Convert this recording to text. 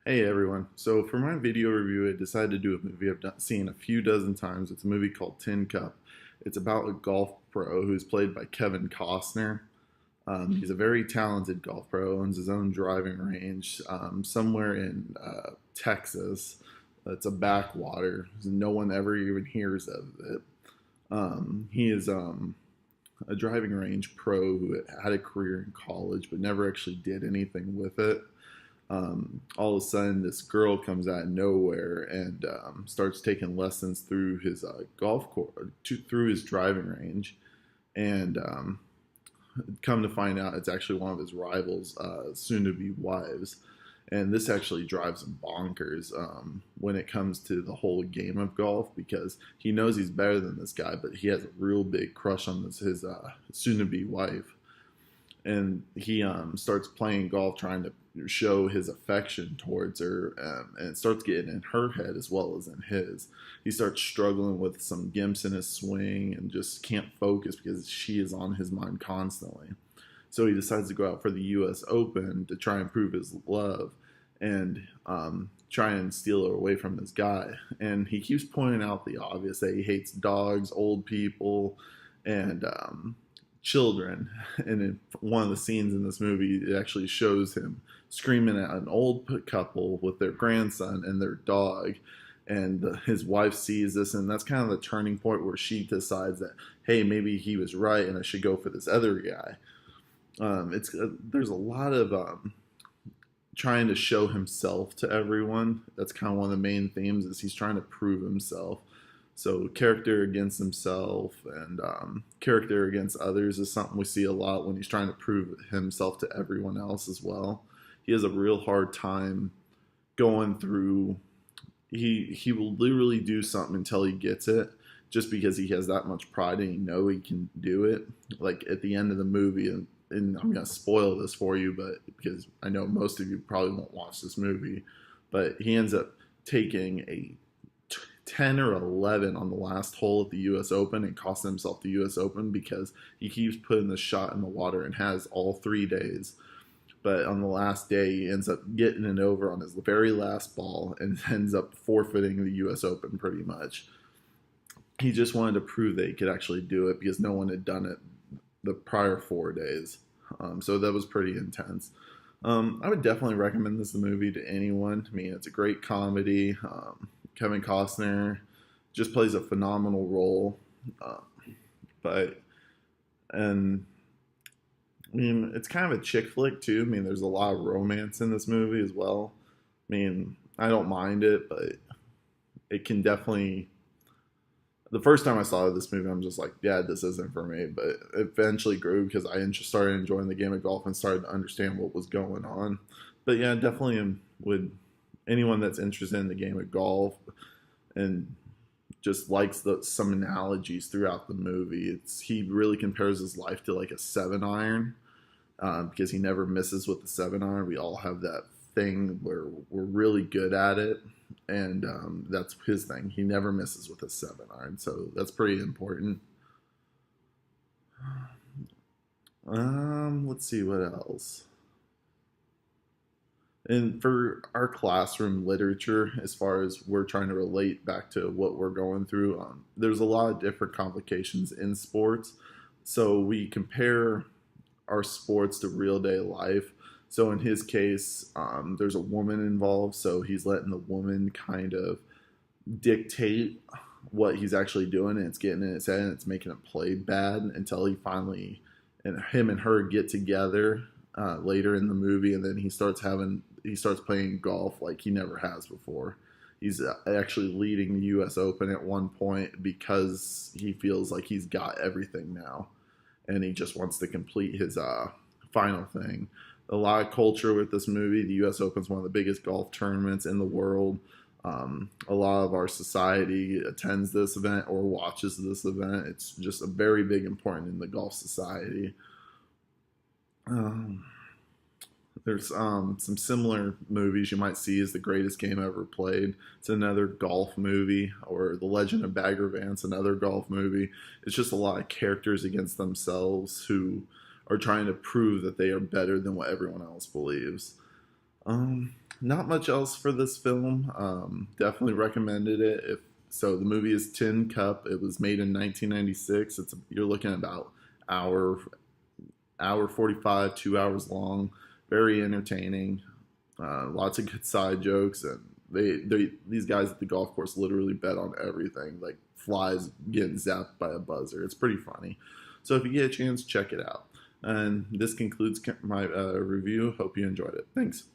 Hey everyone. So for my video review, I decided to do a movie seen a few dozen times. It's a movie called Tin Cup. It's about a golf pro who's played by Kevin Costner. He's a very talented golf pro, owns his own driving range somewhere in Texas. It's a backwater. No one ever even hears of it. He is a driving range pro who had a career in college but never actually did anything with it. All of a sudden, this girl comes out of nowhere and starts taking lessons through his golf course, through his driving range, and come to find out it's actually one of his rivals, soon-to-be wives. And this actually drives him bonkers when it comes to the whole game of golf because he knows he's better than this guy, but he has a real big crush on his soon-to-be wife, and he starts playing golf trying to show his affection towards her, and it starts getting in her head as well as in his. He starts struggling with some gimps in his swing and just can't focus because she is on his mind constantly. So he decides to go out for the U.S. Open to try and prove his love and try and steal her away from this guy. And he keeps pointing out the obvious that he hates dogs, old people, and children. And in one of the scenes in this movie, it actually shows him screaming at an old couple with their grandson and their dog. And his wife sees this, and that's kind of the turning point where she decides that, hey, maybe he was right, and I should go for this other guy. It's There's a lot of trying to show himself to everyone. That's kind of one of the main themes, is he's trying to prove himself. So character against himself and character against others is something we see a lot when he's trying to prove himself to everyone else as well. He has a real hard time going through. He will literally do something until he gets it, just because he has that much pride and he know he can do it. Like at the end of the movie, and I'm gonna spoil this for you, but because I know most of you probably won't watch this movie, but he ends up taking a 10 or 11 on the last hole at the U.S. Open and cost himself the U.S. Open because he keeps putting the shot in the water and has all 3 days. But on the last day, he ends up getting it over on his very last ball and ends up forfeiting the U.S. Open pretty much. He just wanted to prove that he could actually do it because no one had done it the prior 4 days. So that was pretty intense. I would definitely recommend this movie to anyone. I mean, it's a great comedy. Kevin Costner just plays a phenomenal role. Uh, but and I mean, it's kind of a chick flick too. I mean, there's a lot of romance in this movie as well. I mean, I don't mind it, but it can definitely. The first time I saw this movie, I'm just like, yeah, this isn't for me. But it eventually grew because I started enjoying the game of golf and started to understand what was going on. But yeah, definitely would anyone that's interested in the game of golf and just likes some analogies throughout the movie. He really compares his life to like a 7-iron, because he never misses with the 7-iron. We all have that thing where we're really good at it, and that's his thing. He never misses with a 7-iron, so that's pretty important. Let's see what else. And for our classroom literature, as far as we're trying to relate back to what we're going through, there's a lot of different complications in sports. So we compare our sports to real day life. So in his case, there's a woman involved, so he's letting the woman kind of dictate what he's actually doing, and it's getting in his head, and it's making him play bad until he finally, and him and her get together later in the movie, and then he starts playing golf like he never has before. He's actually leading the U.S. Open at one point because he feels like he's got everything now, and he just wants to complete his final thing. A lot of culture with this movie. The U.S. Open is one of the biggest golf tournaments in the world. A lot of our society attends this event or watches this event. It's just a very big important in the golf society. Um, there's some similar movies you might see as The Greatest Game Ever Played. It's another golf movie, or The Legend of Bagger Vance, another golf movie. It's just a lot of characters against themselves who are trying to prove that they are better than what everyone else believes. Um, Not much else for this film. Definitely recommended it. If so, the movie is Tin Cup. It was made in 1996. You're looking at about hour hour 45, 2 hours long. Very entertaining. Lots of good side jokes, and these guys at the golf course literally bet on everything, like flies getting zapped by a buzzer. It's pretty funny. So if you get a chance, check it out. And this concludes my review. Hope you enjoyed it. Thanks.